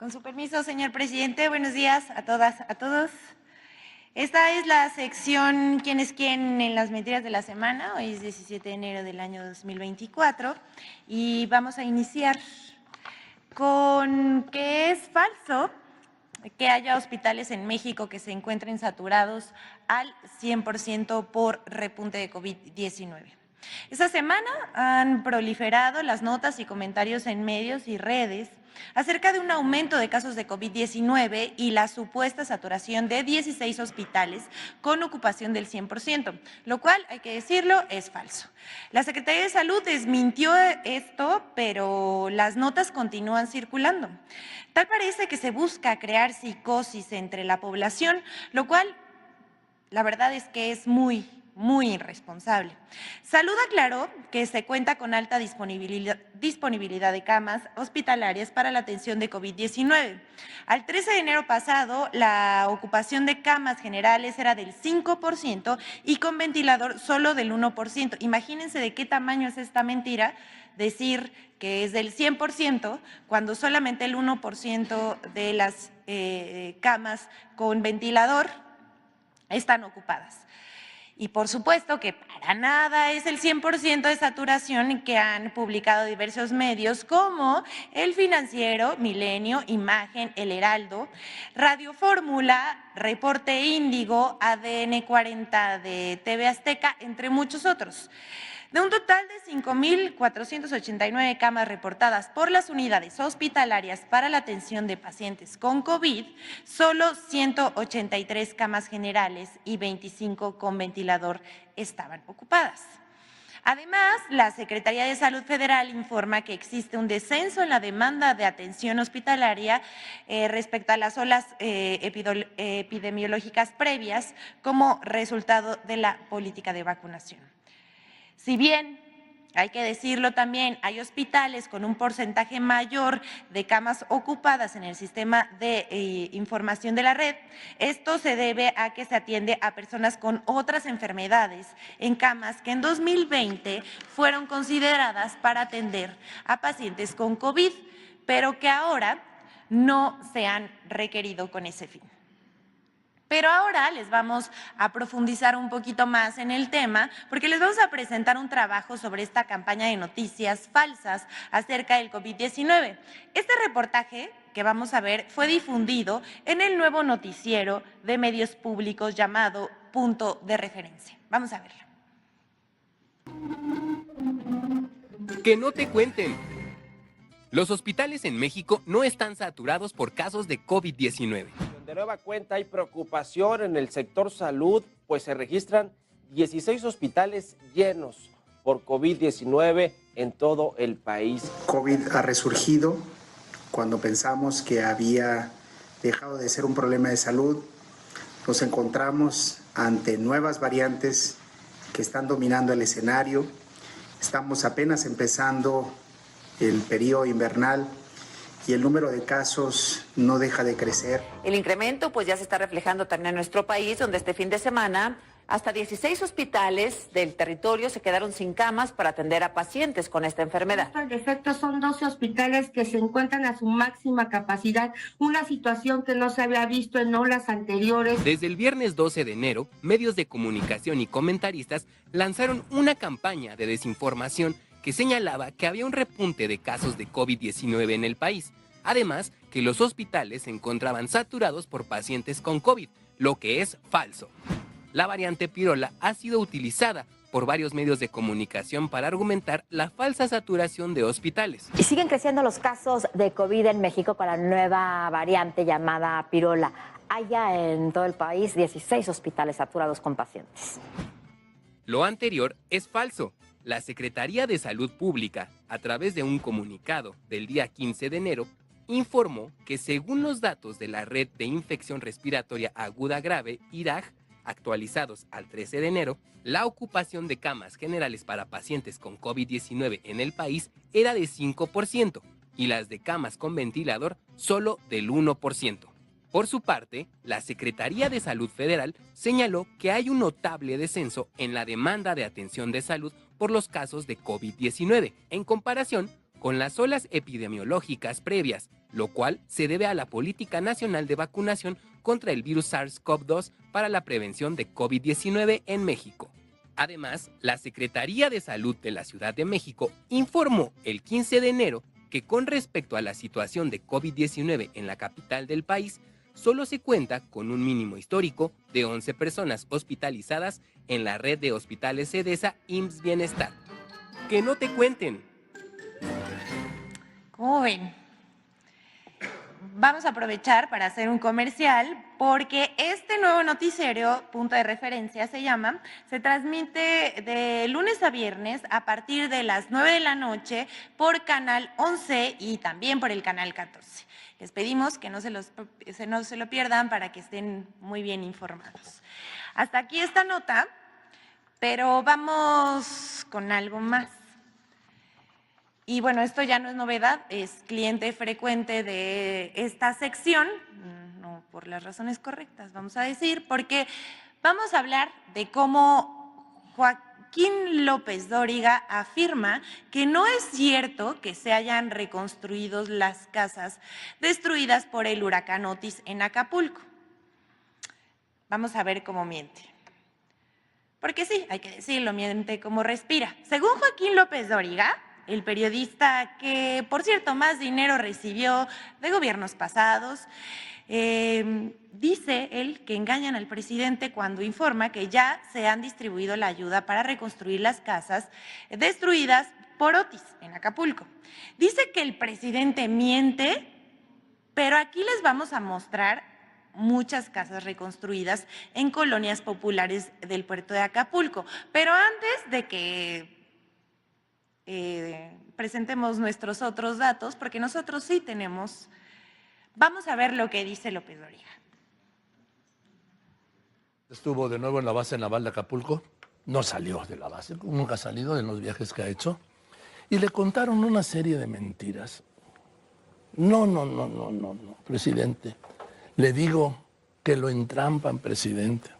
Con su permiso, señor presidente, buenos días a todas, a todos. Esta es la sección ¿Quién es quién en las mentiras de la semana? Hoy es 17 de enero del año 2024 y vamos a iniciar con que es falso que haya hospitales en México que se encuentren saturados al 100% por repunte de COVID-19. Esta semana han proliferado las notas y comentarios en medios y redes acerca de un aumento de casos de COVID-19 y la supuesta saturación de 16 hospitales con ocupación del 100%, lo cual, hay que decirlo, es falso. La Secretaría de Salud desmintió esto, pero las notas continúan circulando. Tal parece que se busca crear psicosis entre la población, lo cual la verdad es que es muy irresponsable. Salud aclaró que se cuenta con alta disponibilidad de camas hospitalarias para la atención de COVID-19. Al 13 de enero pasado, la ocupación de camas generales era del 5% y con ventilador solo del 1%. Imagínense de qué tamaño es esta mentira, decir que es del 100% cuando solamente el 1% de las camas con ventilador están ocupadas. Y por supuesto que para nada es el 100% de saturación que han publicado diversos medios como El Financiero, Milenio, Imagen, El Heraldo, Radio Fórmula, Reporte Índigo, ADN 40 de TV Azteca, entre muchos otros. De un total de 5,489 camas reportadas por las unidades hospitalarias para la atención de pacientes con COVID, solo 183 camas generales y 25 con ventilador estaban ocupadas. Además, la Secretaría de Salud Federal informa que existe un descenso en la demanda de atención hospitalaria respecto a las olas epidemiológicas previas como resultado de la política de vacunación. Si bien, hay que decirlo también, hay hospitales con un porcentaje mayor de camas ocupadas en el sistema de información de la red, esto se debe a que se atiende a personas con otras enfermedades en camas que en 2020 fueron consideradas para atender a pacientes con COVID, pero que ahora no se han requerido con ese fin. Pero ahora les vamos a profundizar un poquito más en el tema porque les vamos a presentar un trabajo sobre esta campaña de noticias falsas acerca del COVID-19. Este reportaje que vamos a ver fue difundido en el nuevo noticiero de medios públicos llamado Punto de Referencia. Vamos a verlo. Que no te cuenten. Los hospitales en México no están saturados por casos de COVID-19. De nueva cuenta hay preocupación en el sector salud, pues se registran 16 hospitales llenos por COVID-19 en todo el país. COVID ha resurgido cuando pensamos que había dejado de ser un problema de salud. Nos encontramos ante nuevas variantes que están dominando el escenario. Estamos apenas empezando el periodo invernal y el número de casos no deja de crecer. El incremento pues ya se está reflejando también en nuestro país, donde este fin de semana hasta 16 hospitales del territorio se quedaron sin camas para atender a pacientes con esta enfermedad. Al efecto son 12 hospitales que se encuentran a su máxima capacidad, una situación que no se había visto en olas anteriores. Desde el viernes 12 de enero, medios de comunicación y comentaristas lanzaron una campaña de desinformación que señalaba que había un repunte de casos de COVID-19 en el país. Además, que los hospitales se encontraban saturados por pacientes con COVID, lo que es falso. La variante Pirola ha sido utilizada por varios medios de comunicación para argumentar la falsa saturación de hospitales. Y siguen creciendo los casos de COVID en México con la nueva variante llamada Pirola. Hay ya en todo el país 16 hospitales saturados con pacientes. Lo anterior es falso. La Secretaría de Salud Pública, a través de un comunicado del día 15 de enero, informó que según los datos de la Red de Infección Respiratoria Aguda Grave, IRAG, actualizados al 13 de enero, la ocupación de camas generales para pacientes con COVID-19 en el país era de 5% y las de camas con ventilador solo del 1%. Por su parte, la Secretaría de Salud Federal señaló que hay un notable descenso en la demanda de atención de salud por los casos de COVID-19, en comparación con las olas epidemiológicas previas, lo cual se debe a la Política Nacional de Vacunación contra el virus SARS-CoV-2 para la prevención de COVID-19 en México. Además, la Secretaría de Salud de la Ciudad de México informó el 15 de enero que con respecto a la situación de COVID-19 en la capital del país, solo se cuenta con un mínimo histórico de 11 personas hospitalizadas en la red de hospitales Sedesa IMSS Bienestar. ¡Que no te cuenten! ¿Cómo ven? Vamos a aprovechar para hacer un comercial porque este nuevo noticiero, Punto de Referencia se llama, se transmite de lunes a viernes a partir de las 9 de la noche por Canal 11 y también por el Canal 14. Les pedimos que no se lo pierdan para que estén muy bien informados. Hasta aquí esta nota, pero vamos con algo más. Y bueno, esto ya no es novedad, es cliente frecuente de esta sección, no por las razones correctas, vamos a decir, porque vamos a hablar de cómo Joaquín López Dóriga afirma que no es cierto que se hayan reconstruido las casas destruidas por el huracán Otis en Acapulco. Vamos a ver cómo miente. Porque sí, hay que decirlo, miente como respira. Según Joaquín López Dóriga, el periodista que, por cierto, más dinero recibió de gobiernos pasados, dice él que engañan al presidente cuando informa que ya se han distribuido la ayuda para reconstruir las casas destruidas por Otis en Acapulco. Dice que el presidente miente, pero aquí les vamos a mostrar muchas casas reconstruidas en colonias populares del puerto de Acapulco. Pero antes de que presentemos nuestros otros datos, porque nosotros sí tenemos, vamos a ver lo que dice López Dóriga. Estuvo de nuevo en la base naval de Acapulco, no salió de la base, nunca ha salido en los viajes que ha hecho, y le contaron una serie de mentiras. No, presidente, le digo que lo entrampan, presidente.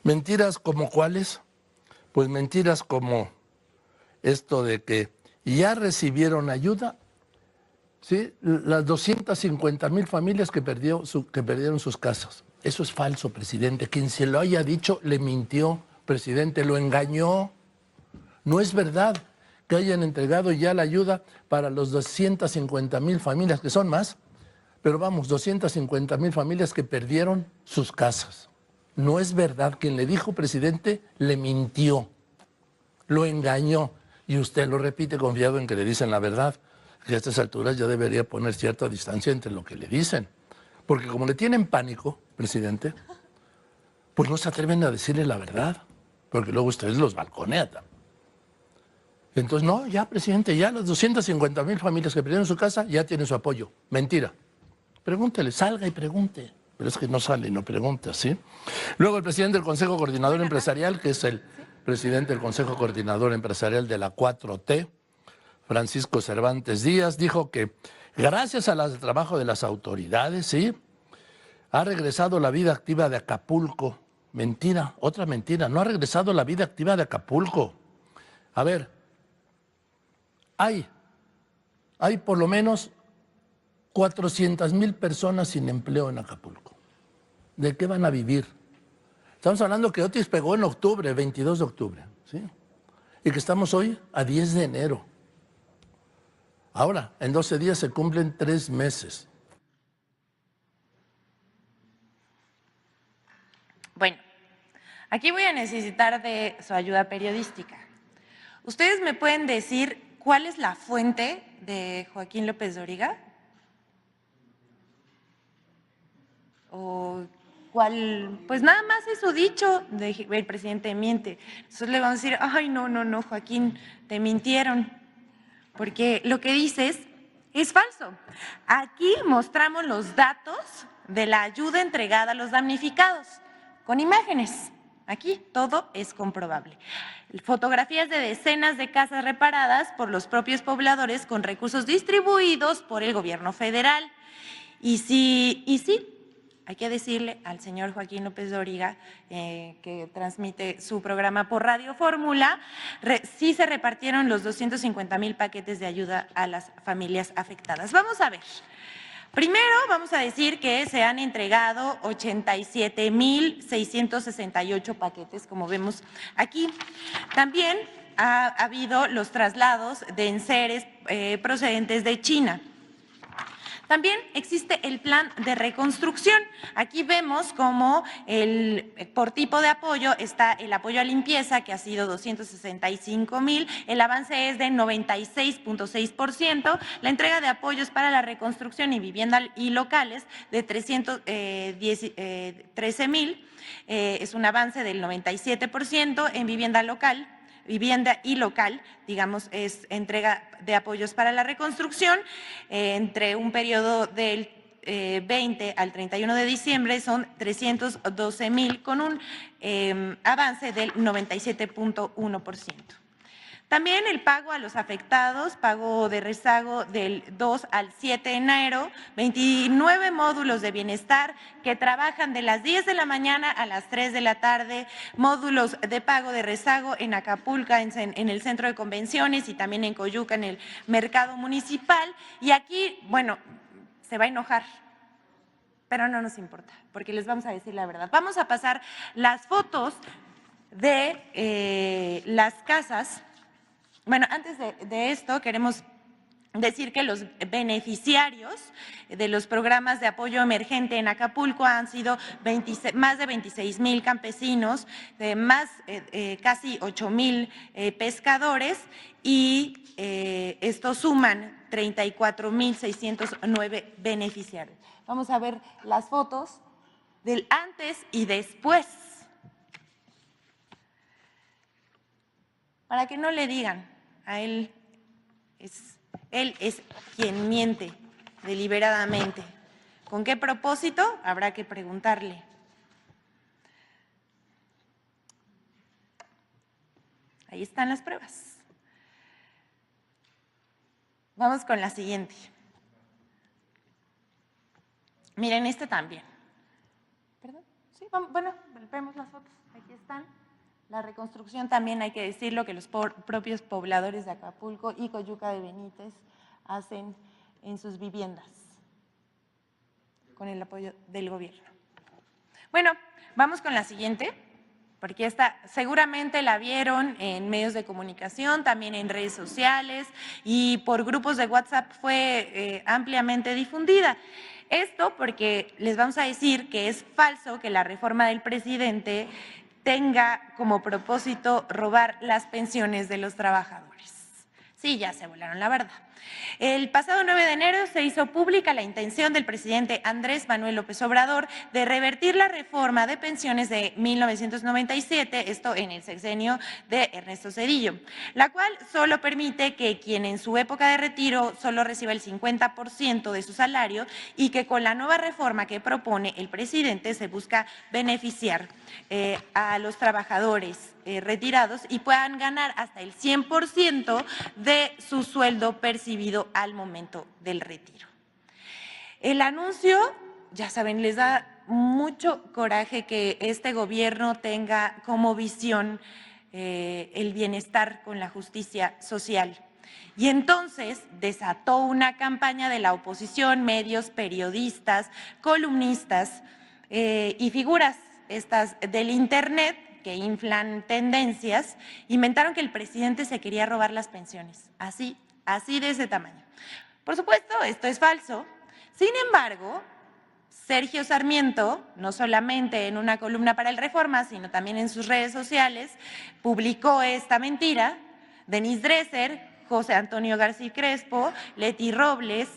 ¿Mentiras como cuáles? Pues mentiras como esto de que ya recibieron ayuda, ¿sí? Las 250,000 familias que perdieron sus casas. Eso es falso, presidente. Quien se lo haya dicho le mintió, presidente, lo engañó. No es verdad que hayan entregado ya la ayuda para los 250,000 familias, que son más, pero vamos, 250,000 familias que perdieron sus casas. No es verdad. Quien le dijo, presidente, le mintió, lo engañó. Y usted lo repite confiado en que le dicen la verdad, que a estas alturas ya debería poner cierta distancia entre lo que le dicen. Porque como le tienen pánico, presidente, pues no se atreven a decirle la verdad, porque luego ustedes los balconean. Entonces, no, ya, presidente, ya las 250,000 familias que perdieron su casa ya tienen su apoyo. Mentira. Pregúntele, salga y pregunte. Pero es que no sale y no pregunta, ¿sí? Luego el presidente del Consejo Coordinador Empresarial, que es el presidente del Consejo Coordinador Empresarial de la 4T, Francisco Cervantes Díaz, dijo que gracias al trabajo de las autoridades, ¿sí?, ha regresado la vida activa de Acapulco. Mentira, otra mentira, no ha regresado la vida activa de Acapulco. A ver, hay por lo menos 400,000 personas sin empleo en Acapulco. ¿De qué van a vivir? Estamos hablando que Otis pegó en octubre, 22 de octubre, ¿sí? Y que estamos hoy a 10 de enero. Ahora, en 12 días se cumplen 3 meses. Bueno, aquí voy a necesitar de su ayuda periodística. ¿Ustedes me pueden decir cuál es la fuente de Joaquín López Dóriga? ¿O cuál? Pues nada más es su dicho, el presidente miente. Entonces le vamos a decir, ay, no, Joaquín, te mintieron. Porque lo que dices es falso. Aquí mostramos los datos de la ayuda entregada a los damnificados, con imágenes. Aquí todo es comprobable. Fotografías de decenas de casas reparadas por los propios pobladores con recursos distribuidos por el gobierno federal. Y sí, hay que decirle al señor Joaquín López Dóriga, que transmite su programa por Radio Fórmula, sí se repartieron los 250,000 paquetes de ayuda a las familias afectadas. Vamos a ver. Primero, vamos a decir que se han entregado 87,668 paquetes, como vemos aquí. También ha habido los traslados de enseres procedentes de China. También existe el plan de reconstrucción. Aquí vemos cómo por tipo de apoyo está el apoyo a limpieza, que ha sido 265,000, el avance es de 96.6%, la entrega de apoyos para la reconstrucción y vivienda y locales de 13,000, es un avance del 97%, en vivienda y local, digamos, es entrega de apoyos para la reconstrucción. Entre un periodo del 20 al 31 de diciembre son 312,000 con un avance del 97.1%. También el pago a los afectados, pago de rezago del 2 al 7 de enero, 29 módulos de bienestar que trabajan de las 10 de la mañana a las 3 de la tarde, módulos de pago de rezago en Acapulco, en el centro de convenciones y también en Coyuca, en el mercado municipal. Y aquí, bueno, se va a enojar, pero no nos importa, porque les vamos a decir la verdad. Vamos a pasar las fotos de las casas. Bueno, antes de esto queremos decir que los beneficiarios de los programas de apoyo emergente en Acapulco han sido más de 26,000 campesinos, casi 8,000 pescadores y estos suman 34,609 beneficiarios. Vamos a ver las fotos del antes y después, para que no le digan. A él es quien miente deliberadamente. ¿Con qué propósito? Habrá que preguntarle. Ahí están las pruebas. Vamos con la siguiente. Miren, este también. ¿Perdón? Sí, bueno, vemos las fotos. Aquí están. La reconstrucción también hay que decirlo que los propios pobladores de Acapulco y Coyuca de Benítez hacen en sus viviendas con el apoyo del gobierno. Bueno, vamos con la siguiente, porque esta seguramente la vieron en medios de comunicación, también en redes sociales y por grupos de WhatsApp fue ampliamente difundida. Esto porque les vamos a decir que es falso que la reforma del presidente tenga como propósito robar las pensiones de los trabajadores. Sí, ya se volaron la verdad. El pasado 9 de enero se hizo pública la intención del presidente Andrés Manuel López Obrador de revertir la reforma de pensiones de 1997, esto en el sexenio de Ernesto Zedillo, la cual solo permite que quien en su época de retiro solo reciba el 50% de su salario y que con la nueva reforma que propone el presidente se busca beneficiar a los trabajadores retirados y puedan ganar hasta el 100% de su sueldo percibido al momento del retiro. El anuncio, ya saben, les da mucho coraje que este gobierno tenga como visión el bienestar con la justicia social. Y entonces desató una campaña de la oposición, medios, periodistas, columnistas y figuras estas del Internet que inflan tendencias, inventaron que el presidente se quería robar las pensiones, así de ese tamaño. Por supuesto, esto es falso. Sin embargo, Sergio Sarmiento, no solamente en una columna para el Reforma, sino también en sus redes sociales, publicó esta mentira. Denise Dresser, José Antonio García Crespo, Leti Robles,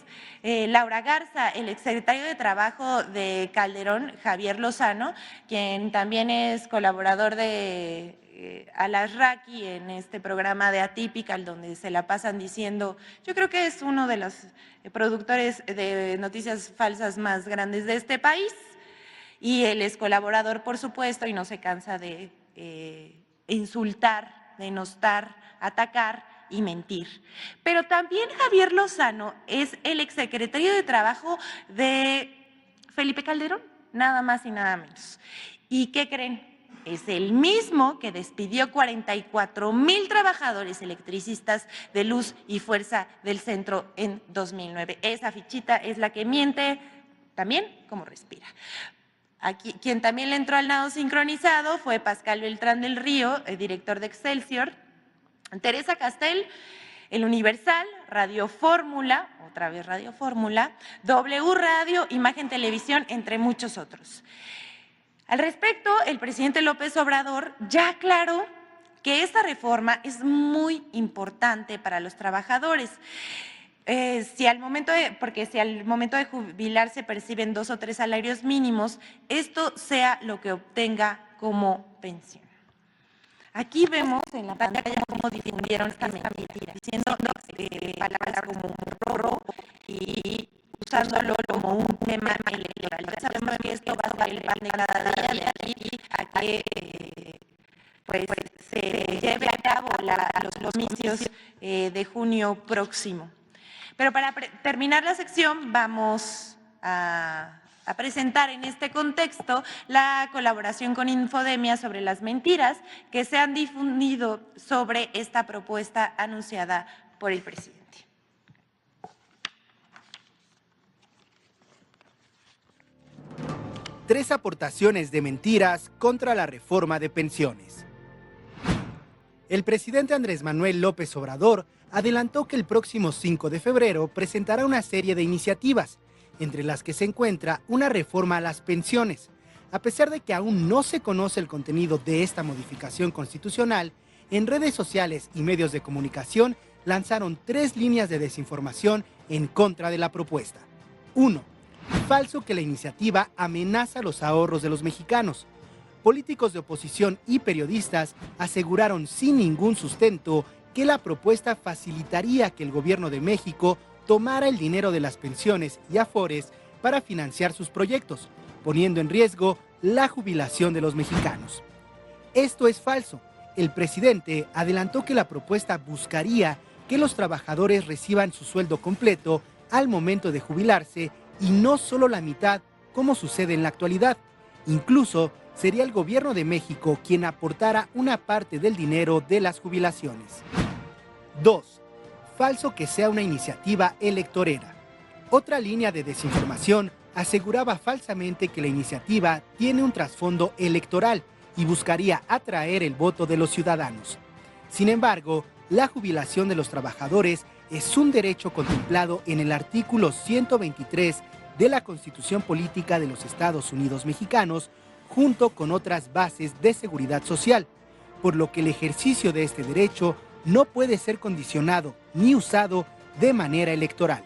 Laura Garza, el exsecretario de Trabajo de Calderón, Javier Lozano, quien también es colaborador de Alasraqui en este programa de Atypical, donde se la pasan diciendo, yo creo que es uno de los productores de noticias falsas más grandes de este país, y él es colaborador, por supuesto, y no se cansa de insultar, denostar, atacar y mentir. Pero también Javier Lozano es el exsecretario de Trabajo de Felipe Calderón, nada más y nada menos. ¿Y qué creen? Es el mismo que despidió 44,000 trabajadores electricistas de Luz y Fuerza del Centro en 2009. Esa fichita es la que miente también como respira. Aquí, quien también le entró al nado sincronizado fue Pascal Beltrán del Río, el director de Excelsior, Teresa Castel, El Universal, Radio Fórmula, otra vez Radio Fórmula, W Radio, Imagen Televisión, entre muchos otros. Al respecto, el presidente López Obrador ya aclaró que esta reforma es muy importante para los trabajadores. Si al momento de jubilarse perciben 2 o 3 salarios mínimos, esto sea lo que obtenga como pensión. Aquí vemos en la pantalla cómo difundieron esta mentira, diciendo palabras como robo y usándolo como un tema electoral. Ya sabemos que esto va a ser el pan de cada día de aquí a que se lleve a cabo los comicios de junio próximo. Pero para terminar la sección vamos a presentar en este contexto la colaboración con Infodemia sobre las mentiras que se han difundido sobre esta propuesta anunciada por el presidente. Tres aportaciones de mentiras contra la reforma de pensiones. El presidente Andrés Manuel López Obrador adelantó que el próximo 5 de febrero presentará una serie de iniciativas, entre las que se encuentra una reforma a las pensiones. A pesar de que aún no se conoce el contenido de esta modificación constitucional, en redes sociales y medios de comunicación lanzaron 3 líneas de desinformación en contra de la propuesta. 1. Falso que la iniciativa amenaza los ahorros de los mexicanos. Políticos de oposición y periodistas aseguraron sin ningún sustento que la propuesta facilitaría que el gobierno de México tomara el dinero de las pensiones y afores para financiar sus proyectos, poniendo en riesgo la jubilación de los mexicanos. Esto es falso. El presidente adelantó que la propuesta buscaría que los trabajadores reciban su sueldo completo al momento de jubilarse y no solo la mitad, como sucede en la actualidad. Incluso sería el gobierno de México quien aportara una parte del dinero de las jubilaciones. 2. Falso que sea una iniciativa electorera. Otra línea de desinformación aseguraba falsamente que la iniciativa tiene un trasfondo electoral y buscaría atraer el voto de los ciudadanos. Sin embargo, la jubilación de los trabajadores es un derecho contemplado en el artículo 123 de la Constitución Política de los Estados Unidos Mexicanos, junto con otras bases de seguridad social, por lo que el ejercicio de este derecho no puede ser condicionado ni usado de manera electoral.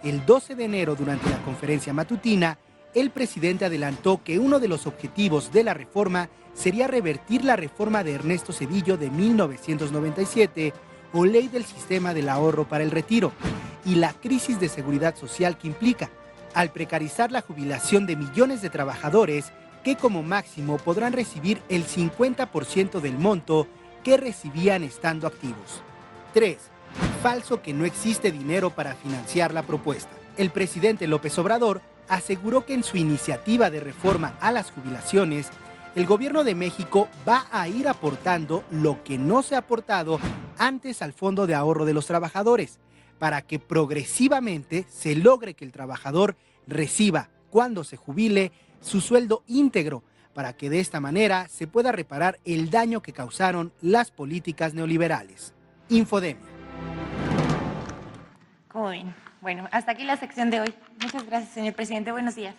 El 12 de enero, durante la conferencia matutina, el presidente adelantó que uno de los objetivos de la reforma sería revertir la reforma de Ernesto Zedillo de 1997 o Ley del Sistema del Ahorro para el Retiro, y la crisis de seguridad social que implica, al precarizar la jubilación de millones de trabajadores que como máximo podrán recibir el 50% del monto que recibían estando activos. 3. Falso que no existe dinero para financiar la propuesta. El presidente López Obrador aseguró que en su iniciativa de reforma a las jubilaciones, el gobierno de México va a ir aportando lo que no se ha aportado antes al Fondo de Ahorro de los Trabajadores, para que progresivamente se logre que el trabajador reciba, cuando se jubile, su sueldo íntegro, para que de esta manera se pueda reparar el daño que causaron las políticas neoliberales. Infodemia. ¿Cómo ven? Bueno, hasta aquí la sección de hoy. Muchas gracias, señor presidente. Buenos días.